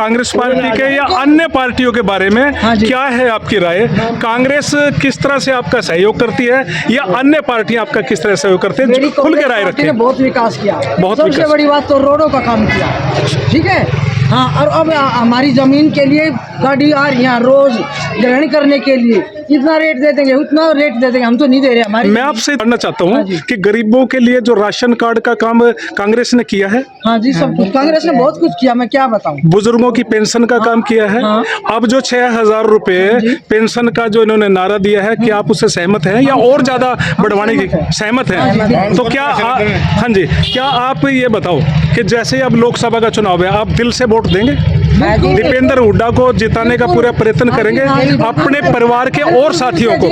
Congress party के या अन्य पार्टियों के बारे में क्या है आपकी राय? कांग्रेस किस तरह से आपका सहयोग करती है या अन्य पार्टियां आपका किस तरह से सहयोग करते हैं? खुल के राय रखें। बहुत विकास किया, बहुत सबसे बड़ी बात तो रोडों का काम किया, ठीक है। हाँ, और अब हमारी जमीन के लिए गाड़ी आ रही है रोज ग्रहण करने के लिए, इतना रेट दे देंगे उतना रेट दे देंगे, हम तो नहीं दे रहे। हमारी मैं आपसे जानना चाहता हूँ कि गरीबों के लिए जो राशन कार्ड का काम कांग्रेस ने किया है? हाँ जी, सब कुछ कांग्रेस ने बहुत कुछ किया, मैं क्या बताऊँ। बुजुर्गों की पेंशन का काम किया है। अब जो 6,000 रुपए पेंशन का जो इन्होंने नारा दिया है, क्या आप उससे सहमत हैं या और ज्यादा बढ़वाने की सहमत हैं? तो क्या हाँ जी, क्या आप ये बताओ कि जैसे अब लोकसभा का चुनाव है, आप दिल से वोट देंगे? दीपेंद्र हुड्डा को जिताने का पूरा प्रयत्न करेंगे? अपने परिवार के और साथियों को,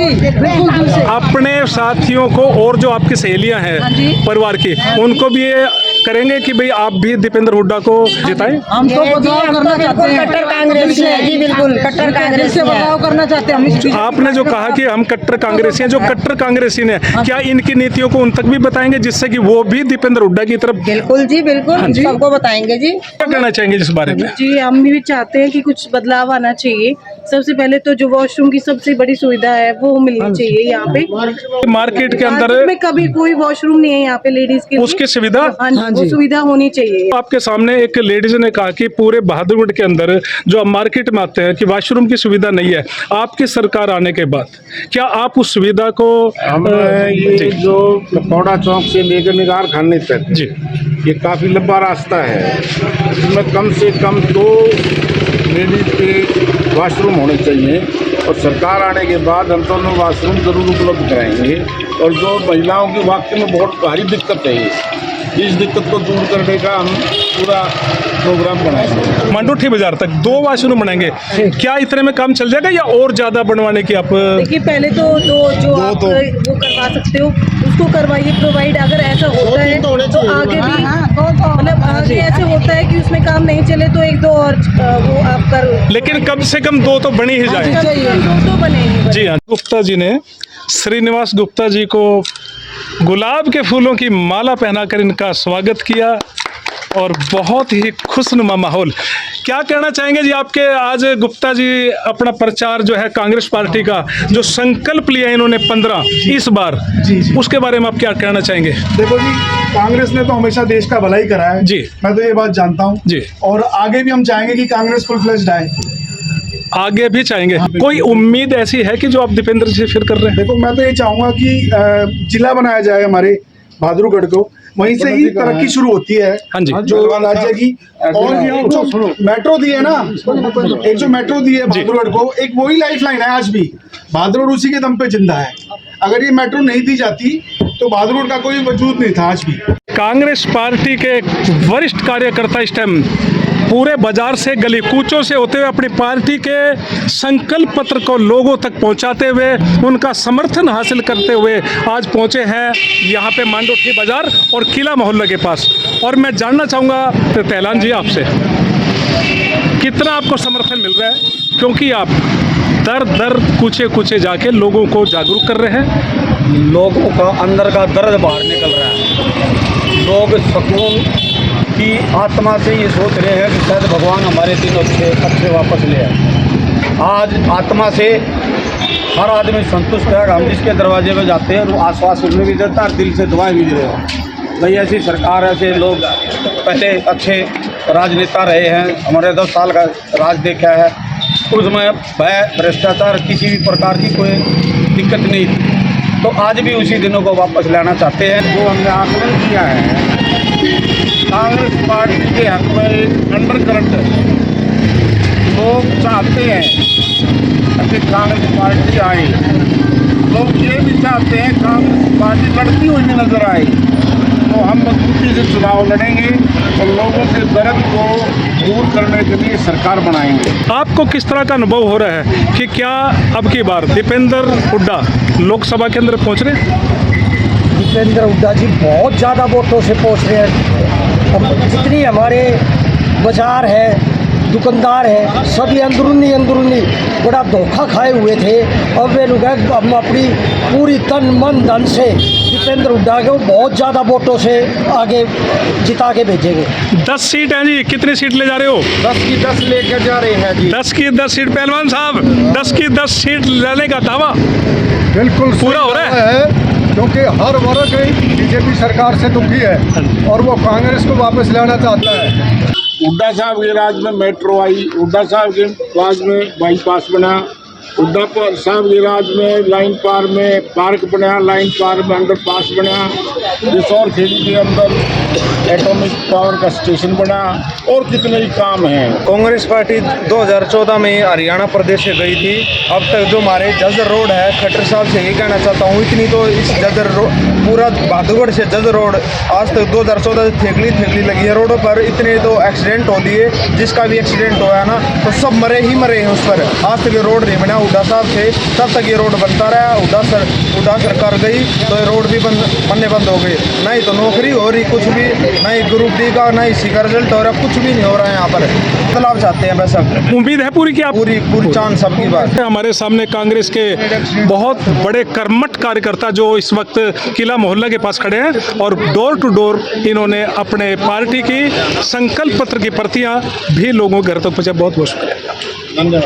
अपने साथियों को और जो आपकी सहेलियां हैं परिवार की, उनको भी ये करेंगे कि भाई आप भी दीपेंद्र हुड्डा को जिताएं? हम तो बदलाव करना चाहते हैं, कट्टर कांग्रेस जी, बिल्कुल कट्टर कांग्रेस से बदलाव करना चाहते हैं हम। आपने जो कहा कि हम कट्टर कांग्रेसी हैं, जो कट्टर कांग्रेसी ने क्या इनकी नीतियों को उन तक भी बताएंगे जिससे कि वो भी दीपेंद्र हुड्डा की तरफ? बिल्कुल जी, बिल्कुल सबको बताएंगे जी। क्या कहना चाहेंगे इस बारे में? जी, हम भी चाहते हैं कि कुछ बदलाव आना चाहिए। सबसे पहले तो जो वॉशरूम की सबसे बड़ी सुविधा है वो मिलनी चाहिए यहाँ पे। मार्केट के अंदर में कभी कोई वॉशरूम नहीं है यहाँ पे लेडीज के लिए, उसकी सुविधा, हाँ जी, वो सुविधा होनी चाहिए। आपके सामने एक लेडीज ने कहा कि पूरे बहादुरगढ़ के अंदर जो मार्केट में आते हैं कि वॉशरूम की सुविधा नहीं है। आपकी सरकार आने के बाद क्या आप उस सुविधा को ये जो पकौड़ा चौक से लेकर निगार खाने तक जी, ये काफ़ी लंबा रास्ता है, इसमें कम से कम 2 लेडीज के वॉशरूम होने चाहिए और सरकार आने के बाद हम दोनों वॉशरूम जरूर उपलब्ध कराएंगे। और जो महिलाओं की वाकई में बहुत भारी दिक्कत है, इस दिक्कत को दूर करने का हम पूरा प्रोग्राम बनाएंगे। मंडोठी बाजार तक 2 वॉशरूम बनाएंगे, क्या इतने में काम चल जाएगा या और ज्यादा बनवाने की आप? देखिए, पहले तो जो आप वो करवा सकते हो उसको करवाइए प्रोवाइड। अगर ऐसा होता है तो आगे भी मतलब आगे ऐसे होता है कि उसमें काम नहीं चले तो 1-2 और वो आप कर, लेकिन कम से कम 2 तो बनी ही जाए। 2 तो बनेंगे। जी हाँ, गुप्ता जी ने श्रीनिवास गुप्ता जी को गुलाब के फूलों की माला पहनाकर इनका स्वागत किया और बहुत ही खुशनुमा माहौल। क्या कहना चाहेंगे जी आपके? आज गुप्ता जी अपना प्रचार जो है कांग्रेस पार्टी का जो संकल्प लिया इन्होंने 15 इस बार, उसके बारे में आप क्या कहना चाहेंगे? देखो जी, कांग्रेस ने तो हमेशा देश का भला ही करा है जी, मैं तो ये बात जानता हूँ जी, और आगे भी हम चाहेंगे कि कांग्रेस फुल फ्लेज्ड आए, आगे भी चाहेंगे। कोई उम्मीद ऐसी है कि जो आप दीपेंद्र जी से फिर कर रहे हैं? देखो, मैं तो ये चाहूंगा कि जिला बनाया जाए हमारे बहादुरगढ़ को, वहीं से ही तरक्की शुरू होती है। हाँ जी, जो राज्य की और जो मेट्रो दी है ना, एक जो मेट्रो दी है बहादुरगढ़ को, एक वही लाइफ लाइन है। आज भी बहादुरगढ़ उसी के दम पे जिंदा है। अगर ये मेट्रो नहीं दी जाती तो बहादुरगढ़ का कोई वजूद नहीं था आज भी। कांग्रेस पार्टी के एक वरिष्ठ कार्यकर्ता इस टाइम पूरे बाजार से गली कूचों से होते हुए अपनी पार्टी के संकल्प पत्र को लोगों तक पहुंचाते हुए उनका समर्थन हासिल करते हुए आज पहुंचे हैं यहाँ पे मांडोठी बाजार और किला मोहल्ले के पास। और मैं जानना चाहूँगा तहलान जी आपसे, कितना आपको समर्थन मिल रहा है? क्योंकि आप दर दर कूचे कूचे जाके लोगों को जागरूक कर रहे हैं। लोगों का अंदर का दर्द बाहर निकल रहा है। लोग सुकून की आत्मा से ये सोच रहे हैं कि शायद भगवान हमारे दिनों से अच्छे वापस ले आए। आज आत्मा से हर आदमी संतुष्ट है। हम जिसके दरवाजे पे जाते हैं वो आश्वासन भी देता है, दिल से दुआएं भी दे रहे हो। भाई ऐसी सरकार, ऐसे लोग पहले अच्छे राजनेता रहे हैं, हमारे 10 साल का राज देखा है, उसमें भय भ्रष्टाचार किसी भी प्रकार की कोई दिक्कत नहीं थी। तो आज भी उसी दिनों को वापस लाना चाहते हैं। जो हमने आकलन किया है, कांग्रेस पार्टी के हक में एक अंडर करंट लोग चाहते हैं कि कांग्रेस पार्टी आए। लोग ये भी चाहते हैं कांग्रेस पार्टी लड़ती हुई भी नजर आए। तो हम मजबूती से चुनाव लड़ेंगे और लोगों के दर्द को दूर करने के लिए सरकार बनाएंगे। आपको किस तरह का अनुभव हो रहा है कि क्या अब की बार दीपेंद्र हुड्डा लोकसभा के अंदर पहुंच रहे हैं? दीपेंद्र हुड्डा जी बहुत ज़्यादा वोटों से पहुँच रहे हैं। अब जितनी हमारे बाजार है दुकानदार है, सभी अंदरूनी बड़ा धोखा खाए हुए थे। अब वे लोग हम अपनी पूरी तन मन धन से दीपेंद्र हुड्डा को बहुत ज़्यादा वोटों से आगे जिता के भेजेंगे। 10 सीट हैं जी, कितनी सीट ले जा रहे हो? 10 की 10 लेकर जा रहे हैं जी। 10 की 10 सीट। पहलवान साहब, 10 की 10 सीट लेने का दावा बिल्कुल पूरा हो रहा है, क्योंकि हर वर्ग बीजेपी सरकार से दुखी है और वो कांग्रेस को वापस लाना चाहता है। हुड्डा साहब के राज में मेट्रो आई, हुड्डा साहब के राज में बाईपास बना, हुड्डा साहब के राज में लाइन पार में पार्क बना, लाइन पार में अंडरपास बना, रिसोर खेड़ी के अंदर एटॉमिक पावर का स्टेशन बना और कितने ही काम हैं। कांग्रेस पार्टी 2014 में हरियाणा प्रदेश से गई थी। अब तक जो हमारे जजर रोड है, खट्टर साहब से ये कहना चाहता हूँ, इतनी तो इस जजर रोड पूरा बहादुरगढ़ से जजर रोड आज तक 2014 से थेगली लगी है रोडों पर। इतने तो एक्सीडेंट हो लिए, जिसका भी एक्सीडेंट हुआ ना तो सब मरे हैं उस पर। आज तक ये रोड नहीं बना हुड्डा साहब से, तब तक ये रोड बनता रहा। हुड्डा सरकार गई तो ये रोड भी बनने बंद हो गए। नहीं तो नौकरी हो रही कुछ भी, नहीं ग्रुप डी का, नहीं इसी का रिजल्ट हो रहा, कुछ भी नहीं हो रहा है यहाँ पर। बदलाव चाहते हैं बस। अब उम्मीद है पूरी की आप? पूरी चांद सबकी बात। हमारे सामने कांग्रेस के बहुत बड़े कर्मठ कार्यकर्ता जो इस वक्त किला मोहल्ला के पास खड़े हैं और डोर टू डोर इन्होंने अपने पार्टी की संकल्प पत्र की प्रतियां भी लोगों के घर तक पहुंचा। बहुत बहुत शुक्रिया। धन्यवाद।